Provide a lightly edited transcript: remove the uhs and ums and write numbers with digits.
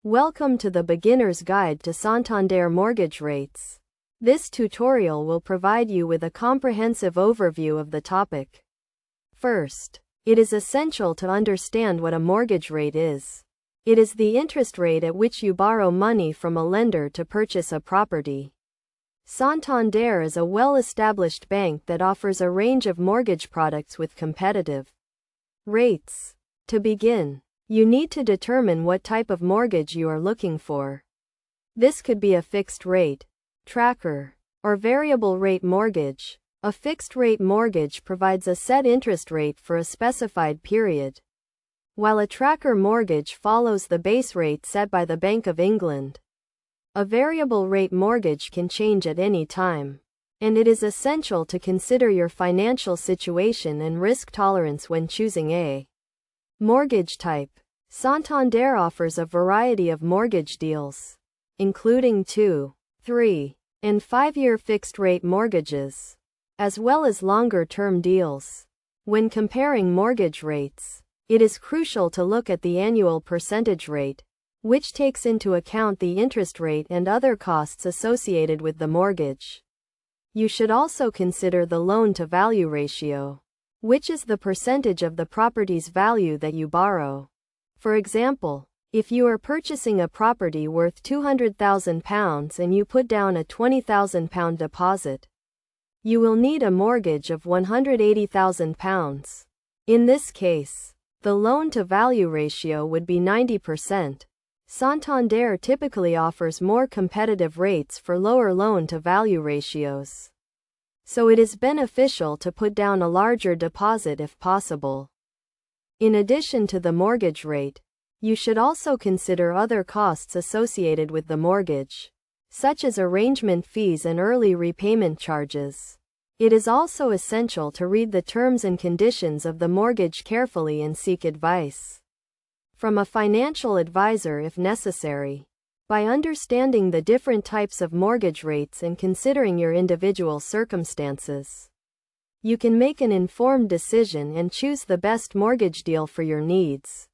Welcome to the Beginner's Guide to Santander Mortgage Rates. This tutorial will provide you with a comprehensive overview of the topic. First, it is essential to understand what a mortgage rate is. It is the interest rate at which you borrow money from a lender to purchase a property. Santander is a well-established bank that offers a range of mortgage products with competitive rates. To begin, you need to determine what type of mortgage you are looking for. This could be a fixed rate, tracker, or variable rate mortgage. A fixed rate mortgage provides a set interest rate for a specified period, while a tracker mortgage follows the base rate set by the Bank of England. A variable rate mortgage can change at any time, and it is essential to consider your financial situation and risk tolerance when choosing a mortgage type. Santander offers a variety of mortgage deals, including 2, 3, and 5-year fixed-rate mortgages, as well as longer-term deals. When comparing mortgage rates, it is crucial to look at the annual percentage rate, which takes into account the interest rate and other costs associated with the mortgage. You should also consider the loan-to-value ratio, which is the percentage of the property's value that you borrow. For example, if you are purchasing a property worth £200,000 and you put down a £20,000 deposit, you will need a mortgage of £180,000. In this case, the loan-to-value ratio would be 90%. Santander typically offers more competitive rates for lower loan-to-value ratios, so it is beneficial to put down a larger deposit if possible. In addition to the mortgage rate, you should also consider other costs associated with the mortgage, such as arrangement fees and early repayment charges. It is also essential to read the terms and conditions of the mortgage carefully and seek advice from a financial advisor if necessary. By understanding the different types of mortgage rates and considering your individual circumstances, you can make an informed decision and choose the best mortgage deal for your needs.